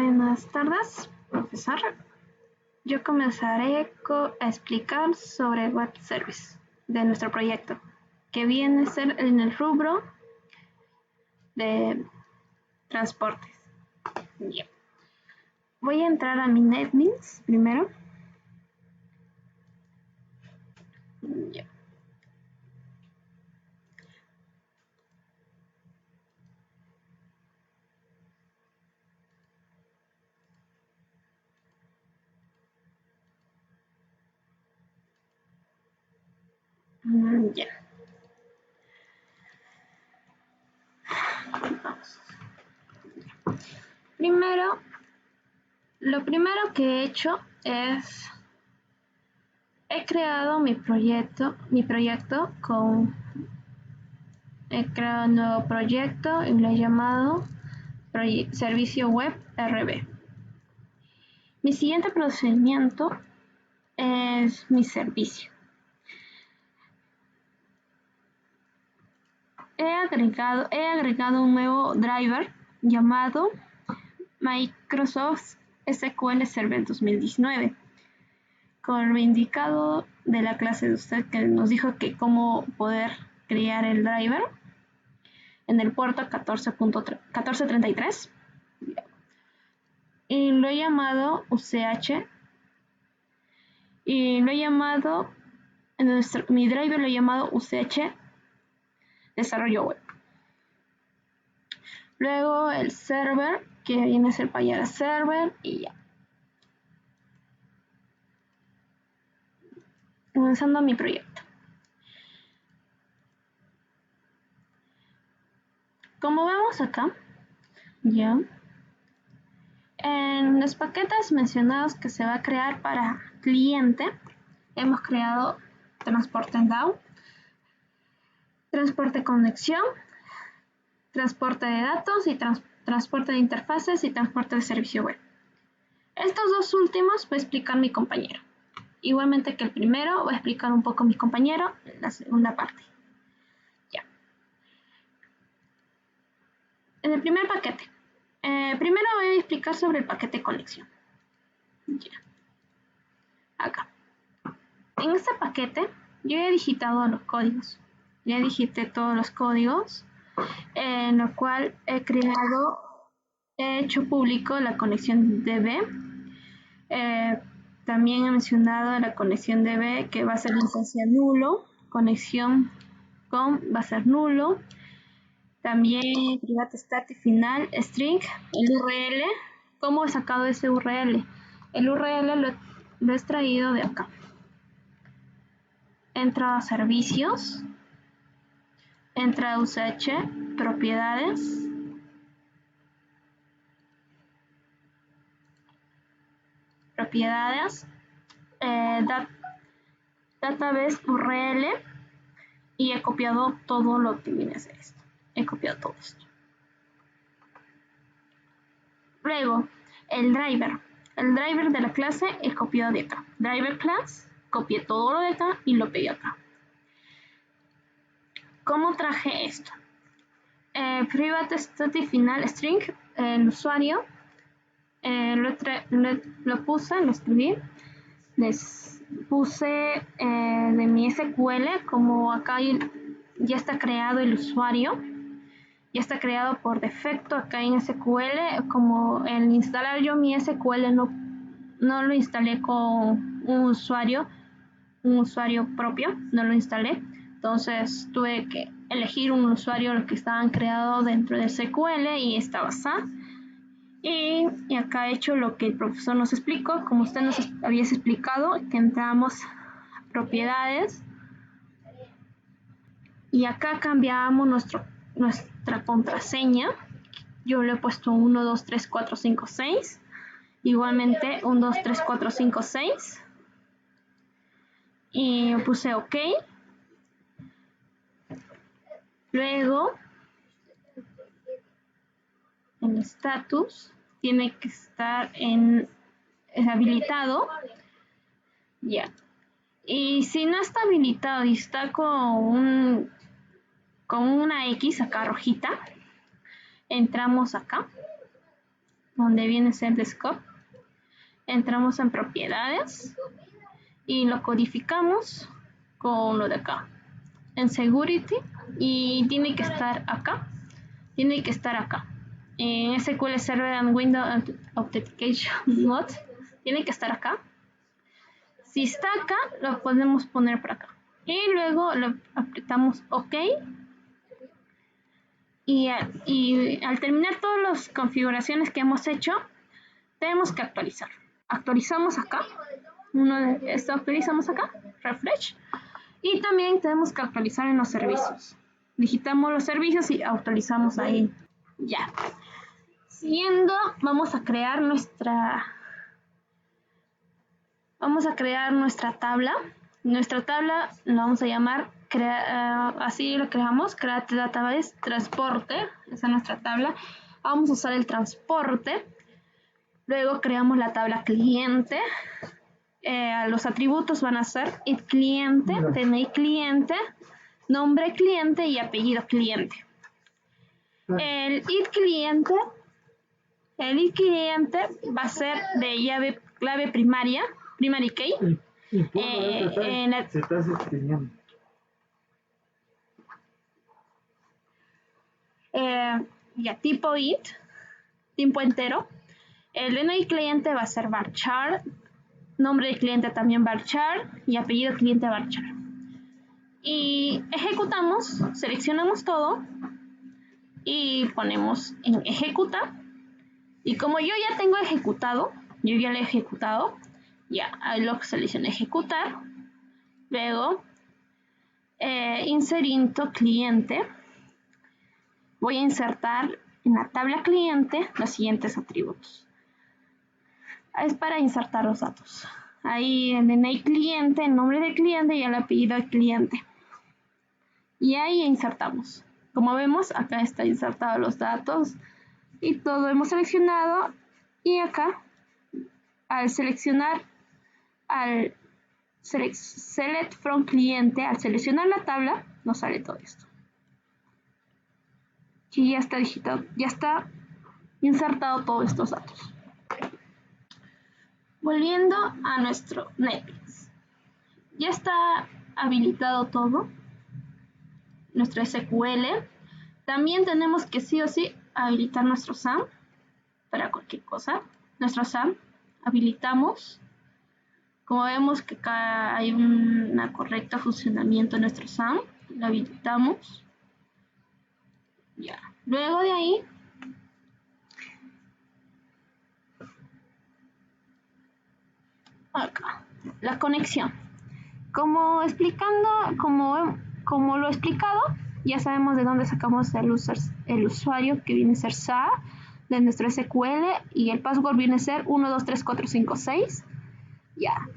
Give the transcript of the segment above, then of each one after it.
Buenas tardes, profesor. Yo comenzaré a explicar sobre el web service de nuestro proyecto, que viene a ser en el rubro de transportes. Bien. Voy a entrar a mi NetBeans primero. Bien. Ya. Vamos. Lo primero que he hecho es he creado he creado un nuevo proyecto y lo he llamado Servicio Web RB. Mi siguiente procedimiento es mi servicio. He agregado un nuevo driver llamado Microsoft SQL Server 2019 con lo indicado de la clase de usted que nos dijo que cómo poder crear el driver en el puerto 1433 y lo he llamado UCH y lo he llamado mi driver lo he llamado UCH desarrollo web. Luego el server que viene a ser Payara server y ya. Comenzando mi proyecto. Como vemos acá, ya, en los paquetes mencionados que se va a crear para cliente, hemos creado transporte en DAO, transporte conexión, transporte de datos y transporte de interfaces y transporte de servicio web. Estos dos últimos va a explicar mi compañero. Igualmente que el primero, va a explicar un poco mi compañero en la segunda parte. Ya. En el primer paquete, primero voy a explicar sobre el paquete conexión. Ya. Acá. En este paquete, yo he digitado los códigos. Ya digité todos los códigos, en lo cual he hecho público la conexión DB. También he mencionado la conexión DB que va a ser instancia nulo, conexión com va a ser nulo. También private static final string, el URL. ¿Cómo he sacado ese URL? El URL lo he extraído de acá. Entra a servicios, entra a UCH, propiedades, database URL y he copiado todo lo que viene a ser esto. He copiado todo esto. Luego, el driver de la clase he copiado de acá. Driver class, copié todo lo de acá y lo pegué acá. ¿Cómo traje esto? Private static final string, el usuario, lo escribí, les puse de mi SQL, como acá ya está creado el usuario, ya está creado por defecto acá en SQL, como el instalar yo mi SQL no lo instalé con un usuario propio, no lo instalé, entonces tuve que elegir un usuario que estaban creado dentro de SQL y estaba SA. Y acá he hecho lo que el profesor nos explicó, como usted nos había explicado, que entramos a propiedades y acá cambiamos nuestra contraseña. Yo le he puesto 1, 2, 3, 4, 5, 6. Igualmente 1, 2, 3, 4, 5, 6. Y puse OK. Luego, en status, tiene que estar habilitado. Ya. Y si no está habilitado y está con una X acá rojita, entramos acá donde viene a ser de scope. Entramos en propiedades y lo codificamos con lo de acá, en security, y tiene que estar acá, en SQL Server and Windows Authentication Mode, tiene que estar acá. Si está acá, lo podemos poner por acá y luego lo apretamos OK, y al terminar todas las configuraciones que hemos hecho, tenemos que actualizar. Actualizamos acá, actualizamos acá, refresh, y también tenemos que actualizar en los servicios. Digitamos los servicios y actualizamos ahí. Ya. Siguiendo, vamos a crear nuestra tabla. Nuestra tabla la vamos a llamar, así lo creamos, Create Database Transporte. Esa es nuestra tabla. Vamos a usar el transporte. Luego creamos la tabla cliente. Los atributos van a ser id cliente, DNI cliente, nombre cliente y apellido cliente. El id cliente va a ser de clave primaria, primary key. Se está escribiendo. Ya, tipo id, tiempo entero. El DNI cliente va a ser varchar, nombre de cliente también varchar y apellido cliente varchar. Y ejecutamos, seleccionamos todo y ponemos en ejecutar. Y como yo ya tengo ejecutado, yo ya lo he ejecutado, ya lo selecciono ejecutar. Luego, inserinto cliente. Voy a insertar en la tabla cliente los siguientes atributos. Es para insertar los datos. Ahí el DNI cliente, el nombre del cliente y el apellido del cliente. Y ahí insertamos. Como vemos, acá está insertado los datos y todo hemos seleccionado. Y acá, al seleccionar, select from cliente, al seleccionar la tabla, nos sale todo esto. Y ya está digitado, ya está insertado todos estos datos. Volviendo a nuestro Netbeans, ya está habilitado todo, nuestro SQL. También tenemos que sí o sí habilitar nuestro SAM para cualquier cosa. Nuestro SAM habilitamos. Como vemos que acá hay un correcto funcionamiento de nuestro SAM, lo habilitamos. Ya. Luego de ahí, acá, la conexión. Como lo he explicado, ya sabemos de dónde sacamos el usuario, que viene a ser SA, de nuestro SQL, y el password viene a ser 123456. Ya.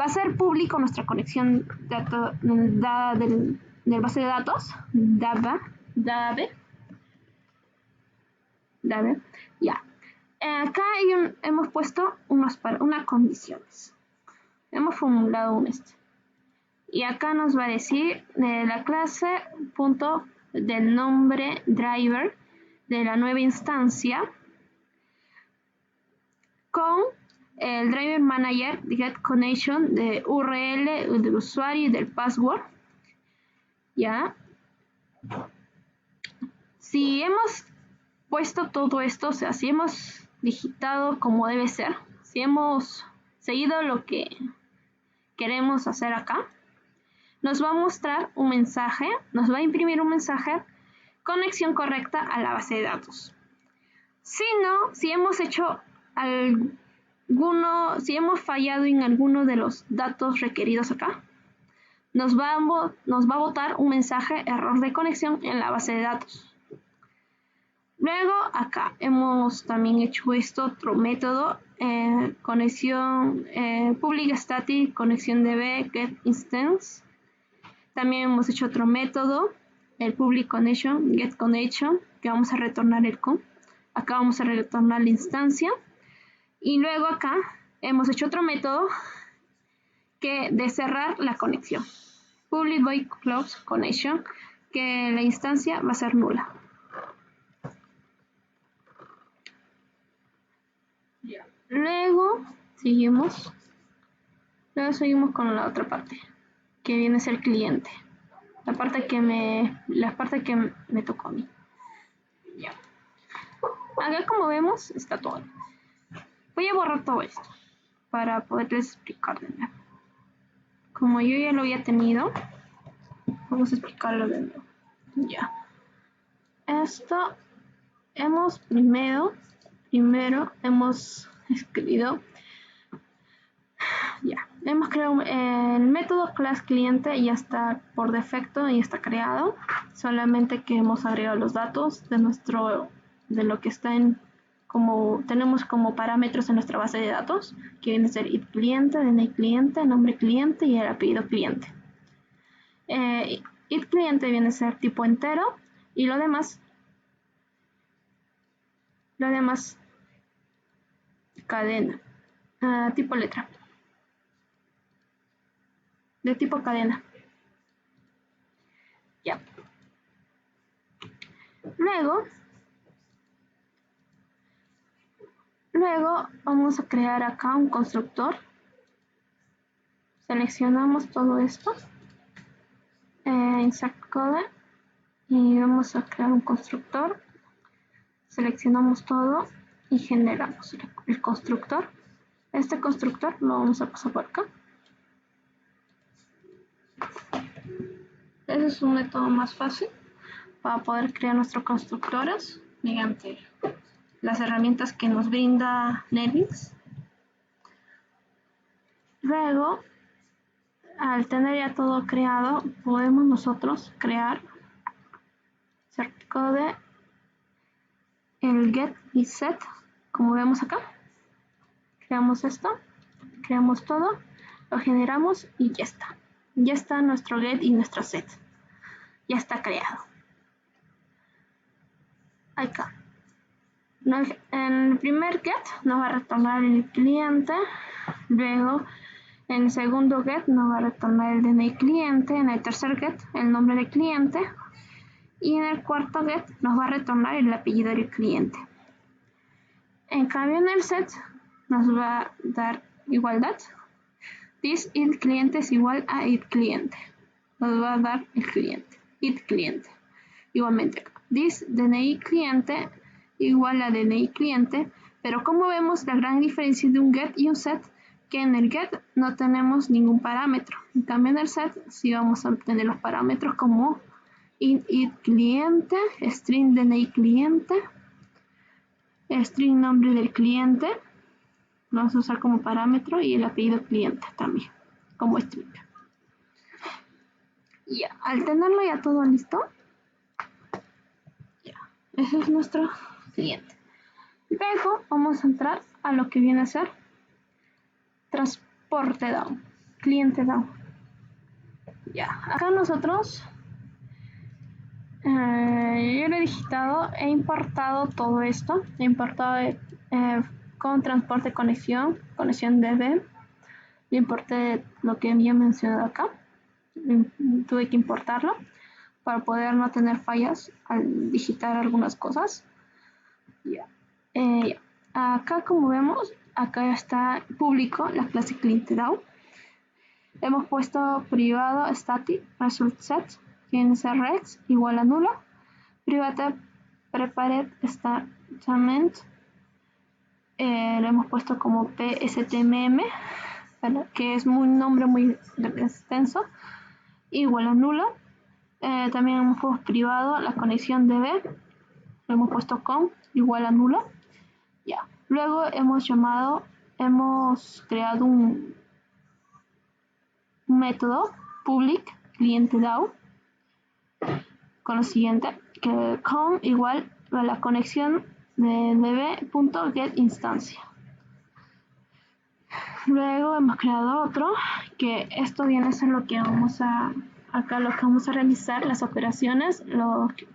Va a ser público nuestra conexión del base de datos, DAB. Ya. Acá hemos puesto unas condiciones. Hemos formulado un y acá nos va a decir de la clase punto del nombre driver de la nueva instancia con el driver manager get connection de URL del usuario y del password. Ya. Si hemos puesto todo esto, o sea, si hemos digitado como debe ser, si hemos seguido lo que queremos hacer acá, nos va a mostrar un mensaje, nos va a imprimir un mensaje, conexión correcta a la base de datos. Si no, si hemos hecho si hemos fallado en alguno de los datos requeridos acá, nos va a botar un mensaje error de conexión en la base de datos. Luego acá hemos también hecho otro método, conexión public static, conexión db, get instance. También hemos hecho otro método, el public connection, get connection, que vamos a retornar el con. Acá vamos a retornar la instancia. Y luego acá hemos hecho otro método que de cerrar la conexión. Public void close connection, que la instancia va a ser nula. Luego seguimos con la otra parte, que viene a ser cliente. La parte que me tocó a mí. Ya. Acá como vemos está todo. Voy a borrar todo esto para poderles explicar de nuevo. Como yo ya lo había tenido, vamos a explicarlo de nuevo. Ya. Esto hemos primero hemos escrito. Ya, hemos creado el método class cliente, ya está por defecto, ya está creado, solamente que hemos agregado los datos de lo que está tenemos como parámetros en nuestra base de datos, que viene a ser id cliente, DNI cliente, nombre cliente y el apellido cliente. Id cliente viene a ser tipo entero y lo demás cadena, tipo letra. De tipo cadena. Ya. Luego vamos a crear acá un constructor. Seleccionamos todo esto. Insert code. Y vamos a crear un constructor. Seleccionamos todo y generamos el constructor. Este constructor lo vamos a pasar por acá. Ese es un método más fácil para poder crear nuestros constructores mediante las herramientas que nos brinda NetBeans. Luego, al tener ya todo creado, podemos nosotros crear code, el get y set, como vemos acá. Creamos esto, creamos todo, lo generamos y ya está. Ya está nuestro get y nuestro set. Ya está creado. Acá. En el primer get nos va a retornar el cliente. Luego, en el segundo get nos va a retornar el DNI cliente. En el tercer get, el nombre del cliente. Y en el cuarto get nos va a retornar el apellido del cliente. En cambio, en el set nos va a dar igualdad. This id cliente es igual a id cliente. Nos va a dar el cliente, id cliente. Igualmente, this DNI cliente igual a DNI cliente. Pero como vemos, la gran diferencia de un get y un set, que en el get no tenemos ningún parámetro. En cambio, en el set sí vamos a obtener los parámetros como id cliente, string DNI cliente, string nombre del cliente, lo vamos a usar como parámetro, y el apellido cliente también como string. Ya, al tenerlo ya todo listo, ya, ese es nuestro cliente. Luego vamos a entrar a lo que viene a ser transporte down, cliente down. Ya, acá nosotros yo lo he digitado, he importado todo esto, he importado con transporte conexión DB, le importé lo que había mencionado acá, tuve que importarlo para poder no tener fallas al digitar algunas cosas. Ya. Acá como vemos, acá está público la clase cliente DAO. Hemos puesto privado static result set, tiene ser rex igual a nulo, private prepared statement, lo hemos puesto como pstmm, que es un nombre muy extenso, igual a nulo. También hemos puesto privado la conexión DB, lo hemos puesto con igual a nulo. Ya. Luego hemos creado un método public cliente DAO con lo siguiente, que con igual a la conexión de db.getInstancia. Luego hemos creado otro, que esto viene a ser lo que vamos a realizar, las operaciones, lo que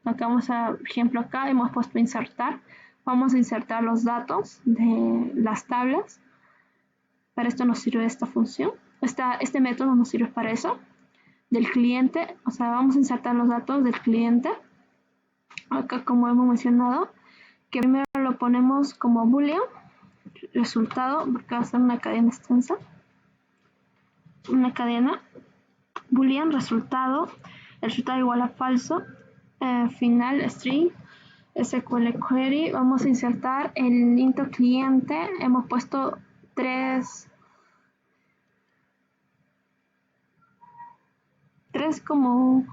vamos a, por ejemplo, acá hemos puesto insertar, vamos a insertar los datos de las tablas. Para esto nos sirve esta función, este método nos sirve para eso, del cliente, o sea, vamos a insertar los datos del cliente, acá como hemos mencionado, que primero lo ponemos como boolean, resultado, porque va a ser una cadena extensa, una cadena boolean resultado, el resultado igual a falso, final string, SQL query. Vamos a insertar el int cliente. Hemos puesto tres como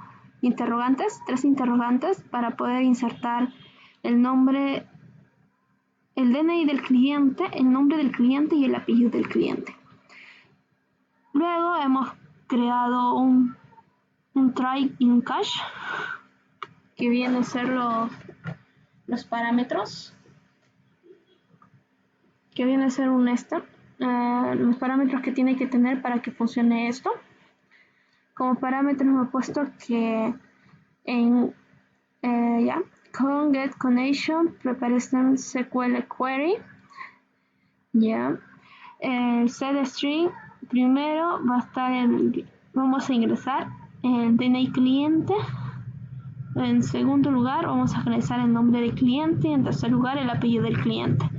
interrogantes, tres interrogantes para poder insertar el nombre, el DNI del cliente, el nombre del cliente y el apellido del cliente. Luego hemos creado un try y un cache, que vienen a ser los parámetros, que viene a ser un los parámetros que tiene que tener para que funcione esto. Como parámetros hemos puesto que en con get connection prepare SQL query, el set string primero va a estar vamos a ingresar el DNI cliente. En segundo lugar vamos a ingresar el nombre del cliente y en tercer lugar el apellido del cliente.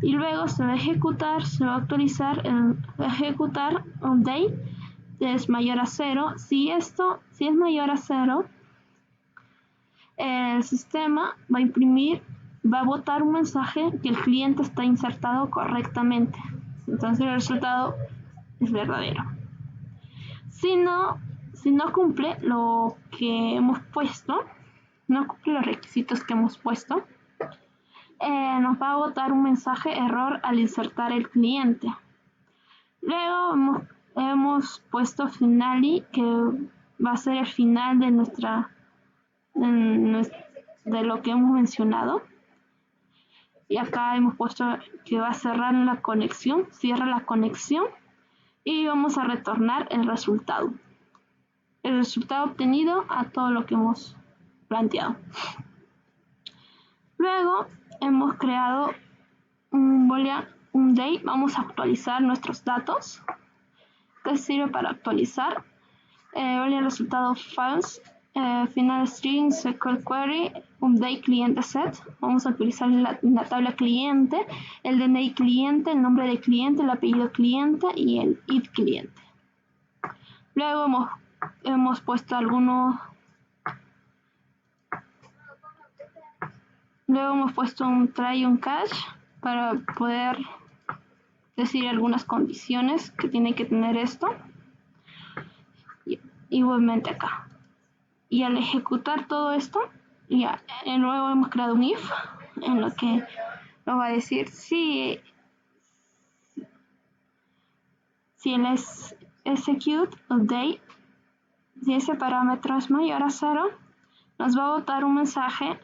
Y luego se va a ejecutar, se va a actualizar, va a ejecutar un date es mayor a 0. Si es mayor a 0, el sistema va a botar un mensaje que el cliente está insertado correctamente. Entonces el resultado es verdadero. Si no cumple lo que hemos puesto, no cumple los requisitos que hemos puesto, nos va a botar un mensaje error al insertar el cliente. Luego hemos puesto finally, que va a ser el final de de lo que hemos mencionado. Y acá hemos puesto que va a cerrar la conexión, cierra la conexión y vamos a retornar el resultado obtenido a todo lo que hemos planteado. Luego hemos creado un date. Vamos a actualizar nuestros datos. ¿Qué sirve para actualizar? Boolean resultado false, final string SQL query, date cliente set. Vamos a utilizar la tabla cliente, el DNI cliente, el nombre del cliente, el apellido cliente y el id cliente. Luego hemos puesto luego hemos puesto un try y un cache para poder decir algunas condiciones que tiene que tener esto. Igualmente acá. Y al ejecutar todo esto, luego hemos creado un if en lo que nos va a decir si el execute update, si ese parámetro es mayor a 0, nos va a botar un mensaje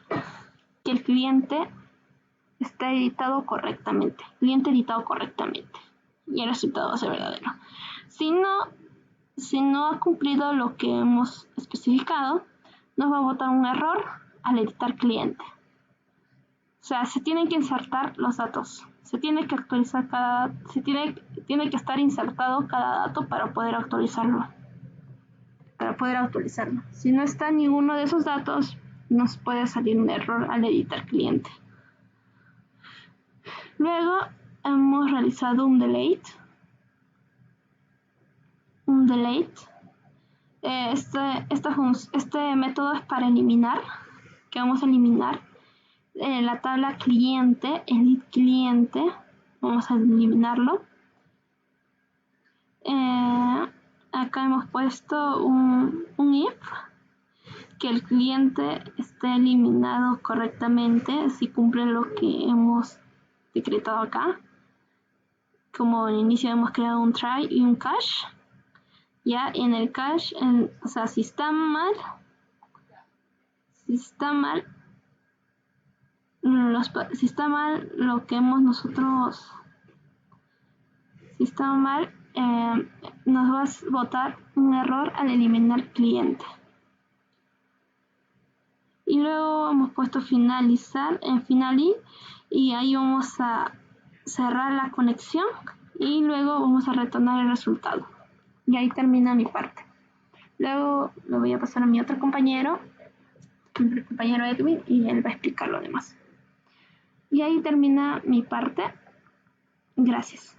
que el cliente está editado correctamente, y el resultado va a ser verdadero. Si no ha cumplido lo que hemos especificado, nos va a botar un error al editar cliente. O sea, se tienen que insertar los datos, se tiene que actualizar tiene que estar insertado cada dato para poder actualizarlo. Si no está ninguno de esos datos, nos puede salir un error al editar cliente. Luego hemos realizado un delete. Este método es para eliminar, que vamos a eliminar la tabla cliente, el id cliente, vamos a eliminarlo. Acá hemos puesto un if, que el cliente esté eliminado correctamente si cumple lo que hemos decretado acá. Como al inicio hemos creado un try y un cache. Ya en el cache, o sea, si está mal, lo que hemos nosotros, nos va a botar un error al eliminar cliente. Y luego hemos puesto finalizar en finally, y ahí vamos a cerrar la conexión y luego vamos a retornar el resultado. Y ahí termina mi parte. Luego lo voy a pasar a mi otro compañero, Edwin, y él va a explicar lo demás. Y ahí termina mi parte. Gracias.